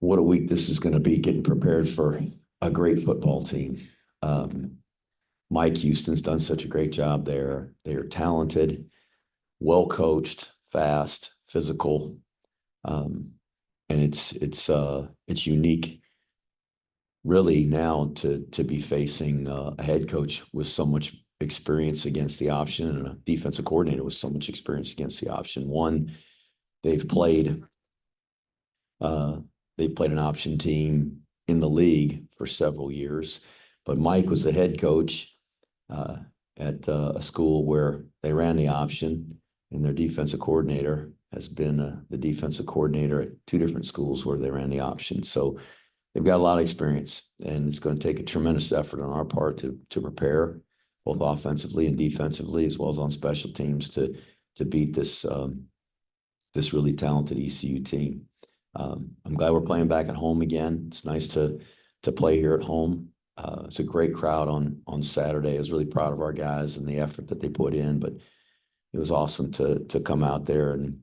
what a week this is going to be getting prepared for a great football team. Mike Houston's done such a great job there. They are talented, well coached, fast, physical, and it's unique, really, now to be facing a head coach with so much experience against the option and a defensive coordinator with so much experience against the option. One, they've played an option team in the league for several years, but Mike was the head coach at a school where they ran the option, and their defensive coordinator has been the defensive coordinator at two different schools where they ran the option. So they've got a lot of experience, and it's going to take a tremendous effort on our part to prepare both offensively and defensively, as well as on special teams, to beat this really talented ECU team. I'm glad we're playing back at home again. It's nice to play here at home. It's a great crowd on Saturday. I was really proud of our guys and the effort that they put in, but it was awesome to come out there and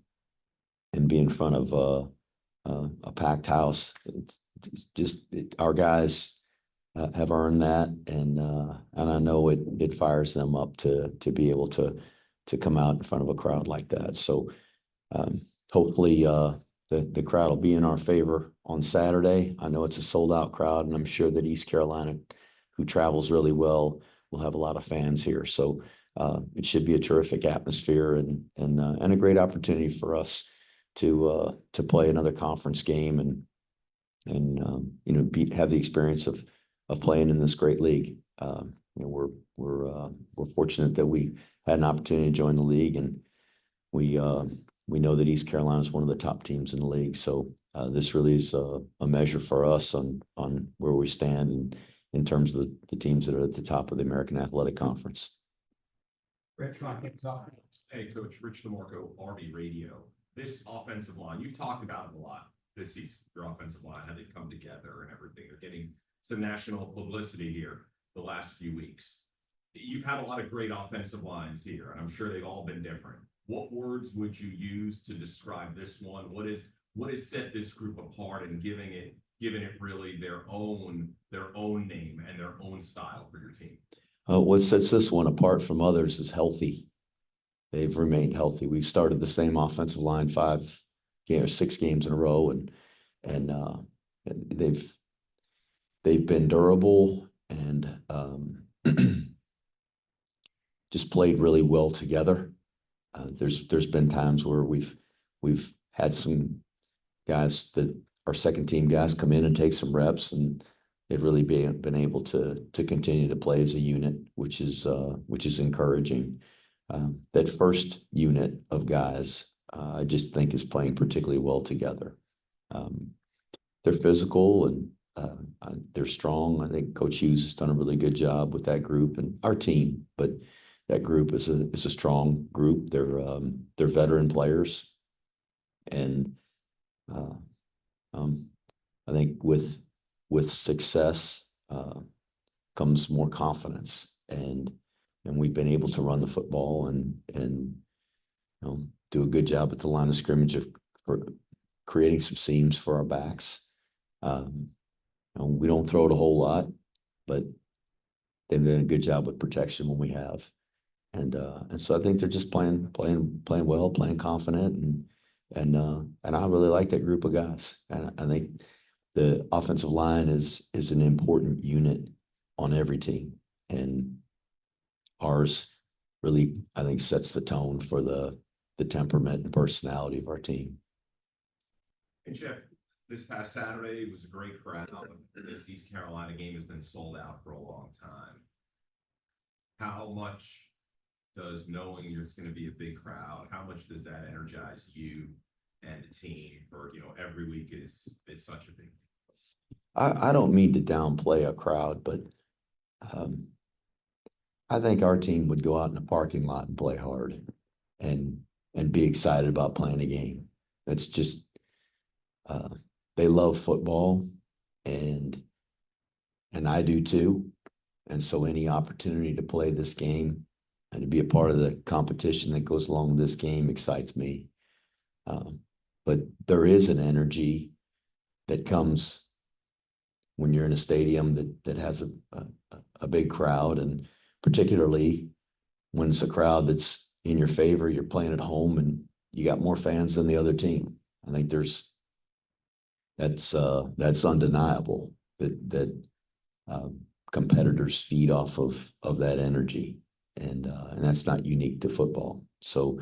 be in front of a packed house. Our guys have earned that, and I know it fires them up to be able to come out in front of a crowd like that. So hopefully the crowd will be in our favor on Saturday. I know it's a sold out crowd, and I'm sure that East Carolina, who travels really well, will have a lot of fans here. So it should be a terrific atmosphere and a great opportunity for us to play another conference game and have the experience of playing in this great league. We're fortunate that we had an opportunity to join the league, and we know that East Carolina is one of the top teams in the league. So this really is a measure for us on where we stand in terms of the teams that are at the top of the American Athletic Conference. Rich, hey, Coach, Rich DeMarco, Army Radio. This offensive line, you've talked about it a lot this season, your offensive line, how they come together and everything. They're getting some national publicity here the last few weeks. You've had a lot of great offensive lines here, and I'm sure they've all been different. What words would you use to describe this one? What has set this group apart and giving it really their own name and their own style for your team? What sets this one apart from others is healthy. They've remained healthy. We've started the same offensive line 6 games in a row, and they've been durable and just played really well together. There's been times where we've had some guys that our second team guys come in and take some reps, and they've really been able to continue to play as a unit, which is encouraging. That first unit of guys, I just think, is playing particularly well together. They're physical and they're strong. I think Coach Hughes has done a really good job with that group and our team, but that group is a strong group. They're veteran players, and I think with success comes more confidence, and we've been able to run the football and do a good job at the line of scrimmage for creating some seams for our backs. We don't throw it a whole lot, but they've done a good job with protection when we have. And so I think they're just playing well, playing confident, and I really like that group of guys. And I think the offensive line is an important unit on every team, and ours really, I think, sets the tone for the temperament and personality of our team. And Jeff, this past Saturday was a great crowd. This East Carolina game has been sold out for a long time. How much does knowing there's going to be a big crowd, how much does that energize you and the team for, every week is such a big deal? I don't mean to downplay a crowd, but I think our team would go out in the parking lot and play hard and be excited about playing a game. That's just they love football, and I do too. And so any opportunity to play this game and to be a part of the competition that goes along with this game excites me. But there is an energy that comes when you're in a stadium that has a big crowd, and particularly when it's a crowd that's in your favor, you're playing at home and you got more fans than the other team. I think that's undeniable that competitors feed off of that energy, and that's not unique to football. So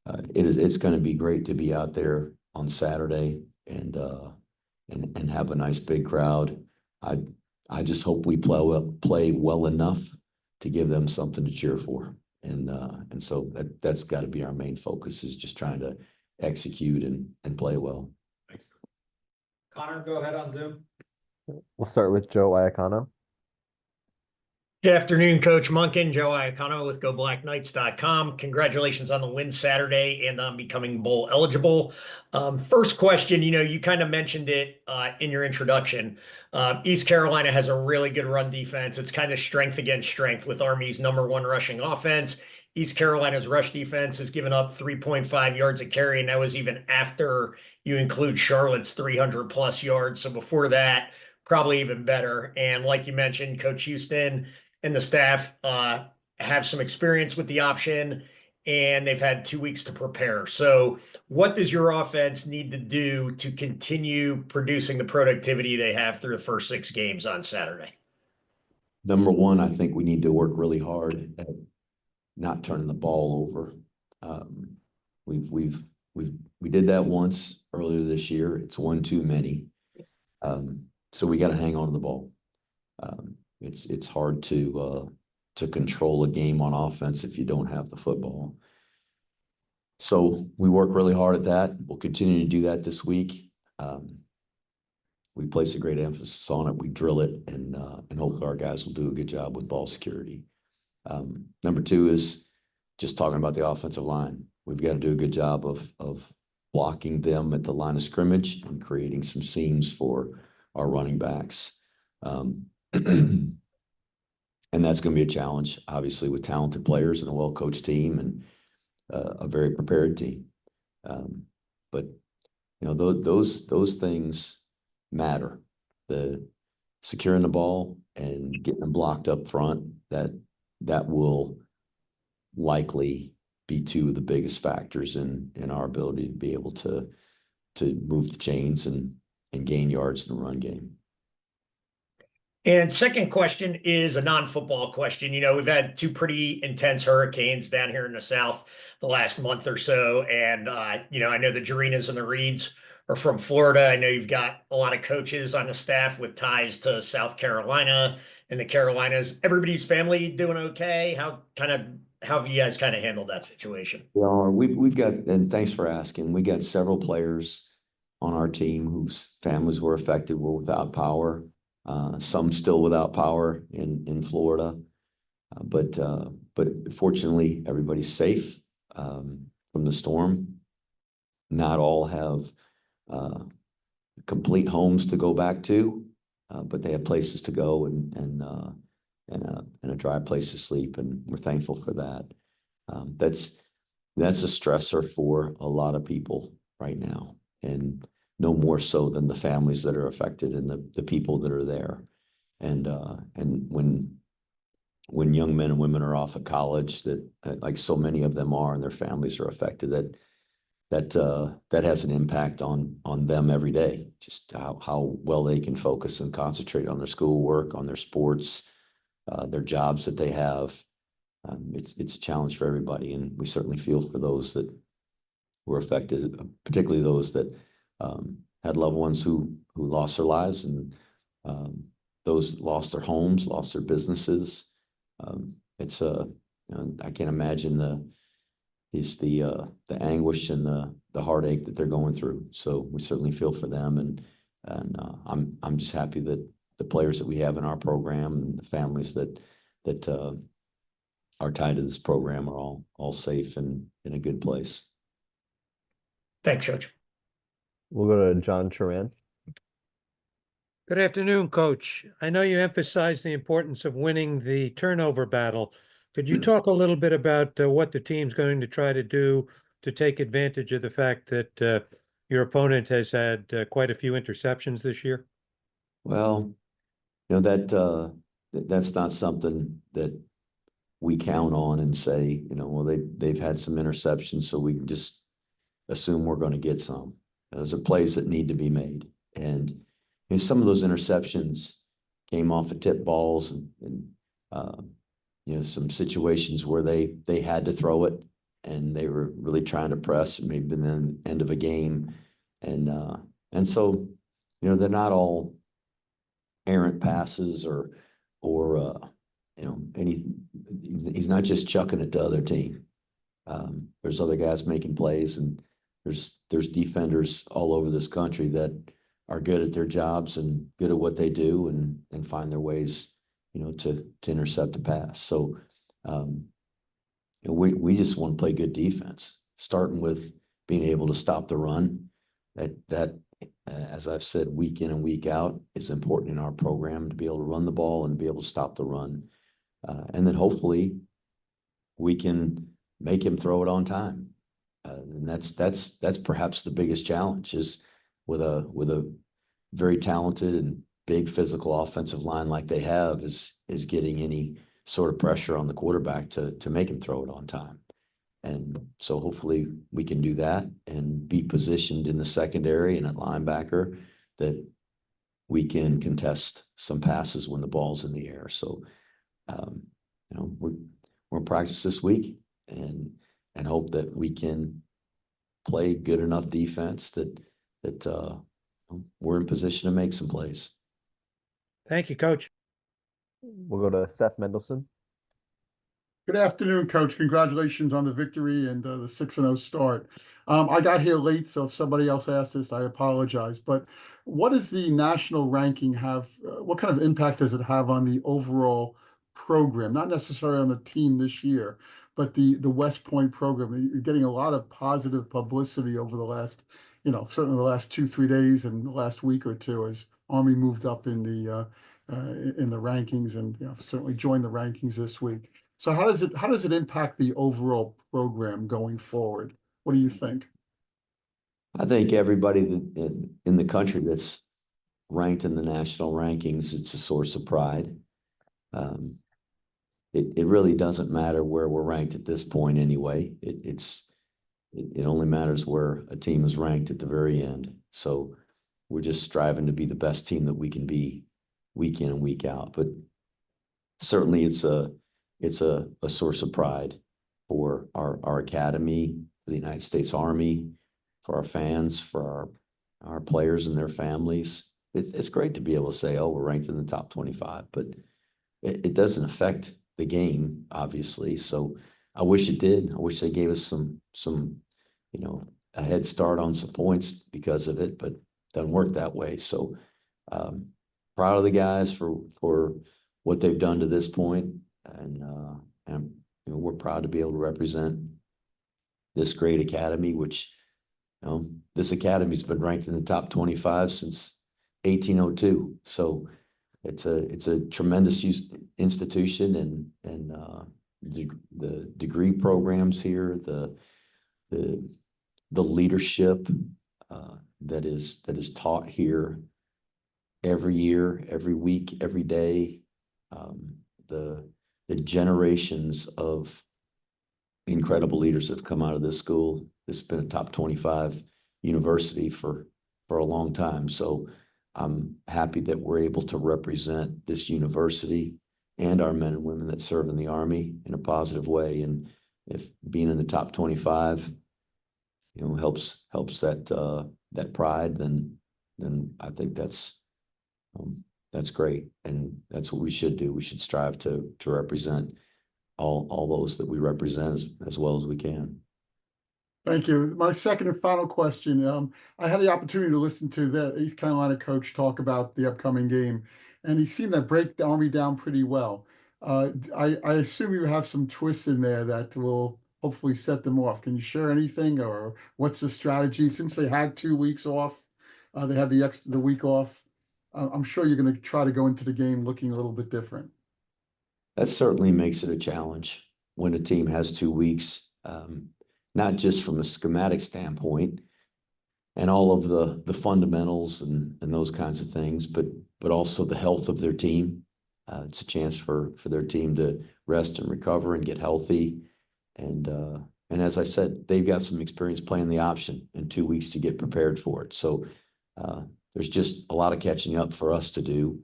it's going to be great to be out there on Saturday and have a nice big crowd. I just hope we play well enough to give them something to cheer for, and so that's got to be our main focus, is just trying to execute and play well. Thanks. Connor, go ahead on Zoom. We'll start with Joe Iacano. Good afternoon, Coach Monken. Joe Iacano with GoBlackKnights.com. Congratulations on the win Saturday and on becoming bowl eligible. First question, you kind of mentioned it in your introduction. East Carolina has a really good run defense. It's kind of strength against strength with Army's #1 rushing offense. East Carolina's rush defense has given up 3.5 yards a carry, and that was even after you include Charlotte's 300+ yards. So before that, probably even better. And like you mentioned, Coach Houston and the staff have some experience with the option, and they've had 2 weeks to prepare. So what does your offense need to do to continue producing the productivity they have through the first 6 games on Saturday? Number one, I think we need to work really hard at not turning the ball over. We did that once earlier this year. It's one too many. So we got to hang on to the ball. It's hard to control a game on offense if you don't have the football. So we work really hard at that. We'll continue to do that this week. We place a great emphasis on it. We drill it, and hopefully our guys will do a good job with ball security. Number two is just talking about the offensive line. We've got to do a good job of blocking them at the line of scrimmage and creating some seams for our running backs. And that's going to be a challenge, obviously, with talented players and a well-coached team and a very prepared team. But those things matter. The securing the ball and getting them blocked up front, that will likely be 2 of the biggest factors in our ability to be able to move the chains and gain yards in the run game. And second question is a non-football question. We've had 2 pretty intense hurricanes down here in the South the last month or so. And, I know the Jarinas and the Reeds are from Florida. I know you've got a lot of coaches on the staff with ties to South Carolina and the Carolinas. Everybody's family doing okay? How have you guys kind of handled that situation? Well, we've got, and thanks for asking, we got several players on our team whose families were affected, were without power. Some still without power in Florida, but fortunately everybody's safe from the storm. Not all have complete homes to go back to, but they have places to go and a dry place to sleep, and we're thankful for that. That's a stressor for a lot of people right now, and no more so than the families that are affected and the people that are there. And when young men and women are off at college, that like so many of them are, and their families are affected, that has an impact on them every day, just how well they can focus and concentrate on their schoolwork, on their sports, their jobs that they have. It's a challenge for everybody, and we certainly feel for those that were affected, particularly those that had loved ones who lost their lives, and those lost their homes, lost their businesses. I can't imagine the anguish and the heartache that they're going through. So we certainly feel for them, and I'm just happy that the players that we have in our program and the families that are tied to this program are all safe and in a good place. Thanks, Coach. We'll go to John Chuhran. Good afternoon, Coach. I know you emphasized the importance of winning the turnover battle. Could you talk a little bit about what the team's going to try to do to take advantage of the fact that your opponent has had quite a few interceptions this year? Well, that's not something that we count on and say, well, they've had some interceptions, so we can just assume we're going to get some. Those are plays that need to be made. And some of those interceptions came off of tip balls and some situations where they had to throw it and they were really trying to press, maybe in the end of a game. And so, they're not all errant passes or he's not just chucking it to other team. There's other guys making plays, and there's defenders all over this country that are good at their jobs and good at what they do and find their ways, to intercept a pass. So we just want to play good defense, starting with being able to stop the run. That as I've said, week in and week out, is important in our program, to be able to run the ball and be able to stop the run. And then hopefully we can make him throw it on time. And that's perhaps the biggest challenge, is with a very talented and big physical offensive line like they have, is getting any sort of pressure on the quarterback to make him throw it on time. And so hopefully we can do that and be positioned in the secondary and at linebacker that we can contest some passes when the ball's in the air. So, we're in practice this week and hope that we can play good enough defense that we're in position to make some plays. Thank you, Coach. We'll go to Seth Mendelson. Good afternoon, Coach. Congratulations on the victory and the 6-0 start. I got here late, so if somebody else asked this, I apologize. But what does the national ranking have? What kind of impact does it have on the overall program? Not necessarily on the team this year, but the West Point program. You're getting a lot of positive publicity over the last, certainly the last 2-3 days and the last week or two, as Army moved up in the rankings and certainly joined the rankings this week. So how does it impact the overall program going forward? What do you think? I think everybody in the country that's ranked in the national rankings, it's a source of pride. It really doesn't matter where we're ranked at this point anyway. It only matters where a team is ranked at the very end. So we're just striving to be the best team that we can be week in and week out. But certainly it's a source of pride for our academy, for the United States Army, for our fans, for our players and their families. It's great to be able to say, oh, we're ranked in the top 25, but it doesn't affect the game, obviously. So I wish it did. I wish they gave us some a head start on some points because of it, but it doesn't work that way. So proud of the guys for what they've done to this point. And we're proud to be able to represent this great academy, which this academy's been ranked in the top 25 since 1802. So it's a tremendous institution, and the degree programs here, the leadership that is taught here every year, every week, every day, the generations of incredible leaders have come out of this school. This has been a top 25 university for a long time. So I'm happy that we're able to represent this university and our men and women that serve in the Army in a positive way. And if being in the top 25, helps that pride, then I think that's great. And that's what we should do. We should strive to represent all those that we represent as well as we can. Thank you. My second and final question. I had the opportunity to listen to the East Carolina coach talk about the upcoming game, and he seemed to break the Army down pretty well. I assume you have some twists in there that will hopefully set them off. Can you share anything, or what's the strategy? Since they had 2 weeks off, they had the week off. I'm sure you're going to try to go into the game looking a little bit different. That certainly makes it a challenge when a team has 2 weeks, not just from a schematic standpoint. and all of the fundamentals and those kinds of things, but also the health of their team. It's a chance for their team to rest and recover and get healthy. And as I said, they've got some experience playing the option in 2 weeks to get prepared for it. So there's just a lot of catching up for us to do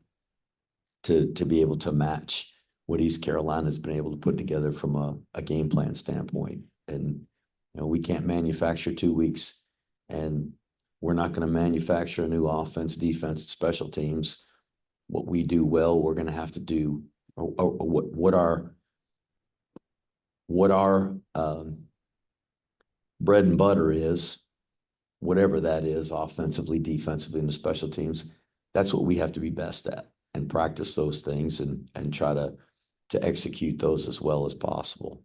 to be able to match what East Carolina has been able to put together from a game plan standpoint. And we can't manufacture 2 weeks, and we're not going to manufacture a new offense, defense, special teams. What we do well, we're going to have to do, or what our bread and butter is, whatever that is, offensively, defensively, and the special teams. That's what we have to be best at, and practice those things and try to execute those as well as possible.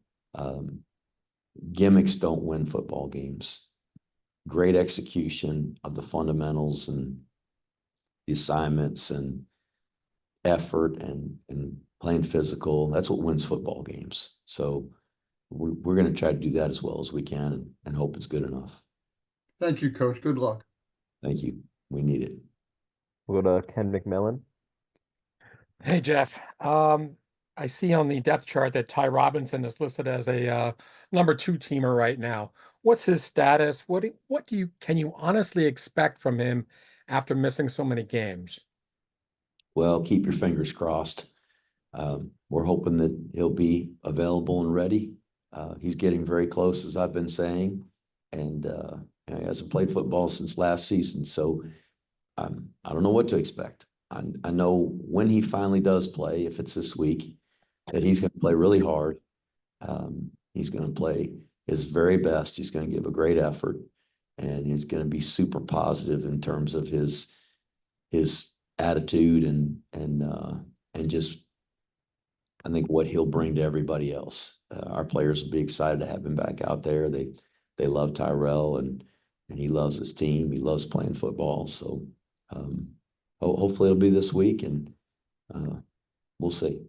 Gimmicks don't win football games. Great execution of the fundamentals and the assignments and effort and playing physical, that's what wins football games. So we're going to try to do that as well as we can and hope it's good enough. Thank you, Coach. Good luck. Thank you. We need it. We'll go to Ken McMillan. Hey, Jeff. I see on the depth chart that Ty Robinson is listed as a number 2 teamer right now. What's his status? Can you honestly expect from him after missing so many games? Well, keep your fingers crossed. We're hoping that he'll be available and ready. He's getting very close, as I've been saying, and he hasn't played football since last season. So I don't know what to expect. I know when he finally does play, if it's this week, that he's going to play really hard. He's going to play his very best. He's going to give a great effort, and he's going to be super positive in terms of his attitude and just, I think, what he'll bring to everybody else. Our players will be excited to have him back out there. They love Tyrell, and he loves his team. He loves playing football. So hopefully it'll be this week, and we'll see.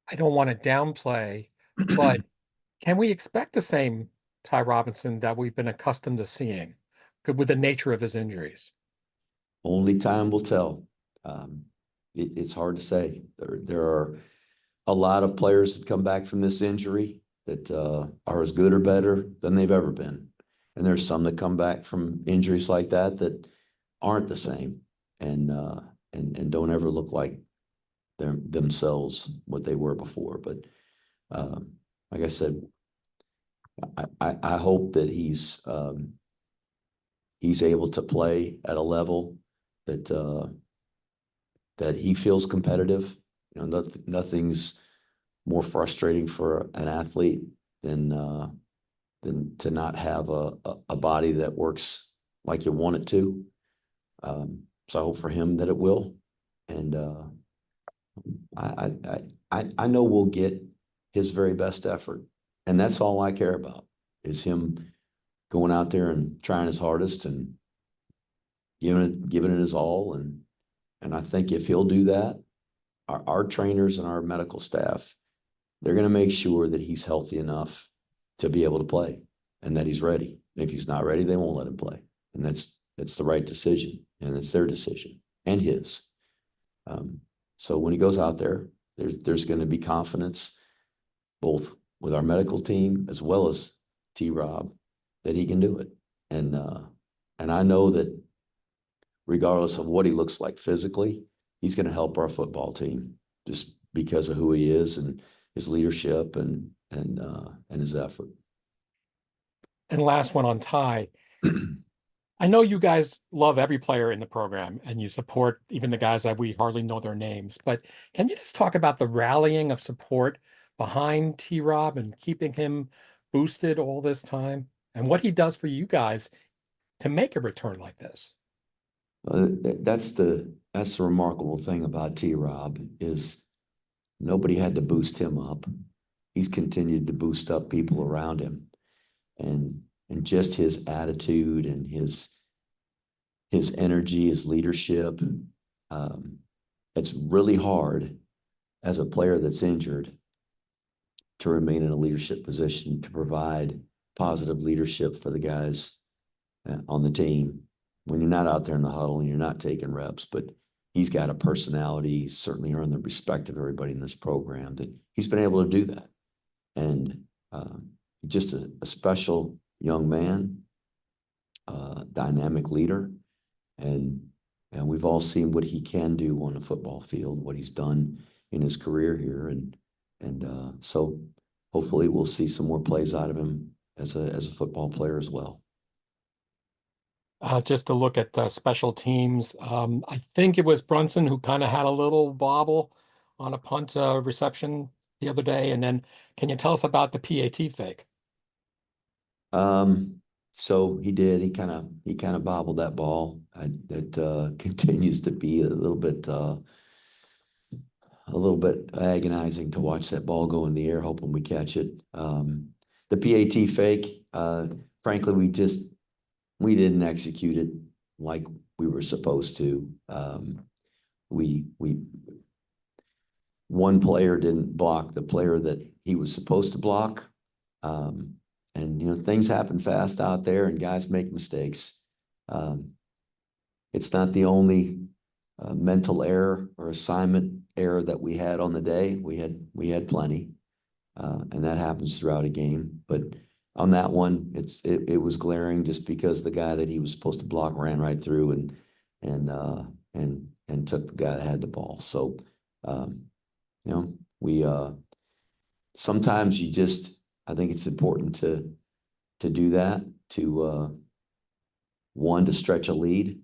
I don't want to downplay, but can we expect the same Ty Robinson that we've been accustomed to seeing with the nature of his injuries? Only time will tell. It's hard to say. There are a lot of players that come back from this injury that are as good or better than they've ever been. And there's some that come back from injuries like that aren't the same and don't ever look like themselves what they were before. But like I said, I hope that he's able to play at a level that he feels competitive. Nothing's more frustrating for an athlete than to not have a body that works like you want it to. So I hope for him that it will, and I know we'll get his very best effort, and that's all I care about is him going out there and trying his hardest and giving it his all, and I think if he'll do that, our trainers and our medical staff, they're going to make sure that he's healthy enough to be able to play and that he's ready. If he's not ready, they won't let him play, and that's the right decision, and it's their decision and his. So when he goes out there, there's going to be confidence, both with our medical team as well as T-Rob, that he can do it. And I know that regardless of what he looks like physically, he's going to help our football team just because of who he is and his leadership and his effort. And last one on Ty. I know you guys love every player in the program and you support even the guys that we hardly know their names, but can you just talk about the rallying of support behind T-Rob and keeping him boosted all this time and what he does for you guys to make a return like this? That's the remarkable thing about T-Rob is nobody had to boost him up. He's continued to boost up people around him, and just his attitude and his energy, his leadership. It's really hard as a player that's injured to remain in a leadership position, to provide positive leadership for the guys on the team when you're not out there in the huddle and you're not taking reps, but he's got a personality. He's certainly earned the respect of everybody in this program that he's been able to do that. And just a special young man, dynamic leader. And we've all seen what he can do on the football field, what he's done in his career here. And so hopefully we'll see some more plays out of him as a football player as well. Just to look at special teams, I think it was Brunson who kind of had a little bobble on a punt reception the other day. And then can you tell us about the PAT fake? So he did. He kind of bobbled that ball. That continues to be a little bit agonizing to watch that ball go in the air, hoping we catch it. The PAT fake, frankly, we didn't execute it like we were supposed to. One player didn't block the player that he was supposed to block. And things happen fast out there and guys make mistakes. It's not the only mental error or assignment error that we had on the day. We had plenty. And that happens throughout a game. But on that one, it was glaring just because the guy that he was supposed to block ran right through and took the guy that had the ball. So we sometimes I think it's important to do that, to stretch a lead.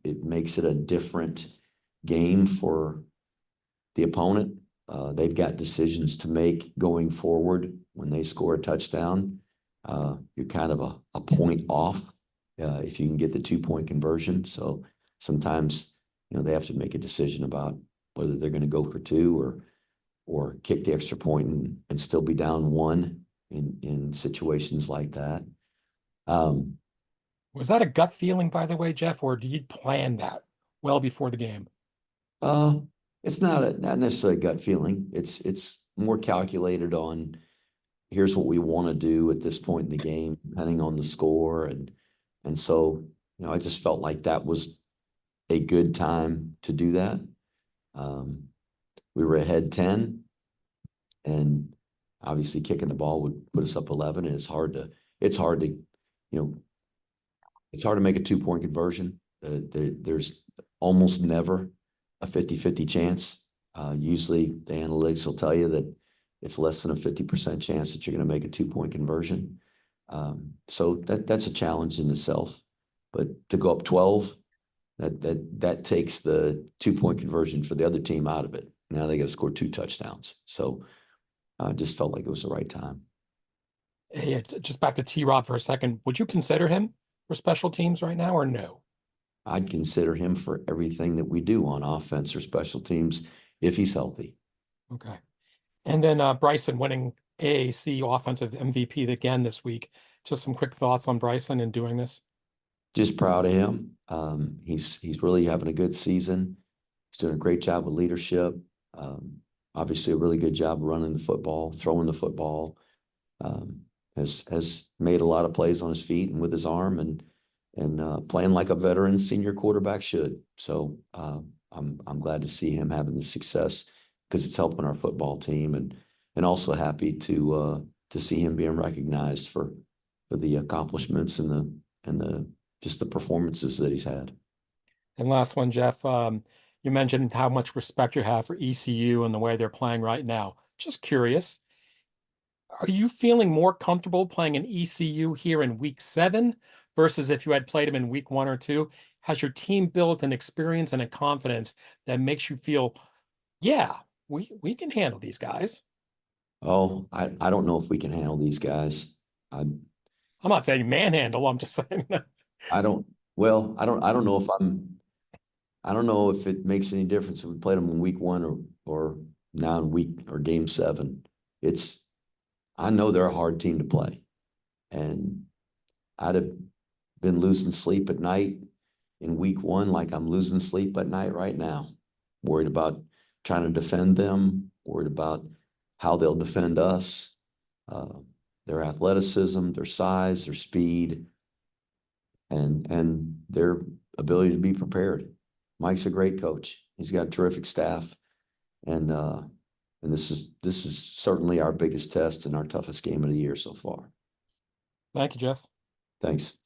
It makes it a different game for the opponent. They've got decisions to make going forward when they score a touchdown. You're kind of a point off if you can get the 2-point conversion. So sometimes they have to make a decision about whether they're going to go for 2 or kick the extra point and still be down 1 in situations like that. Was that a gut feeling, by the way, Jeff, or did you plan that well before the game? It's not necessarily a gut feeling. It's more calculated on here's what we want to do at this point in the game, depending on the score. And so, I just felt like that was a good time to do that. We were ahead 10, and obviously kicking the ball would put us up 11, and it's hard to make a 2-point conversion. There's almost never a 50-50 chance. Usually the analytics will tell you that it's less than a 50% chance that you're going to make a 2-point conversion. So that's a challenge in itself. But to go up 12, that takes the 2-point conversion for the other team out of it. Now they got to score 2 touchdowns. So I just felt like it was the right time. Hey, just back to T-Rob for a second. Would you consider him for special teams right now or no? I'd consider him for everything that we do on offense or special teams if he's healthy. Okay. And then Bryson winning AAC Offensive MVP again this week. Just some quick thoughts on Bryson and doing this. Just proud of him. He's really having a good season. He's doing a great job with leadership. Obviously, a really good job running the football, throwing the football. Has made a lot of plays on his feet and with his arm, and playing like a veteran senior quarterback should. So I'm glad to see him having the success because it's helping our football team, and also happy to see him being recognized for the accomplishments and the just the performances that he's had. And last one, Jeff, you mentioned how much respect you have for ECU and the way they're playing right now. Just curious, are you feeling more comfortable playing an ECU here in week 7 versus if you had played them in week 1 or 2? Has your team built an experience and a confidence that makes you feel, yeah, we can handle these guys? Oh, I don't know if we can handle these guys. I'm not saying manhandle, I'm just saying that. I don't know if it makes any difference if we played them in week 1 or now in game 7. I know they're a hard team to play, and I'd have been losing sleep at night in week 1 like I'm losing sleep at night right now, worried about trying to defend them, worried about how they'll defend us, their athleticism, their size, their speed. and their ability to be prepared. Mike's a great coach. He's got a terrific staff, and this is certainly our biggest test and our toughest game of the year so far. Thank you, Jeff. Thanks.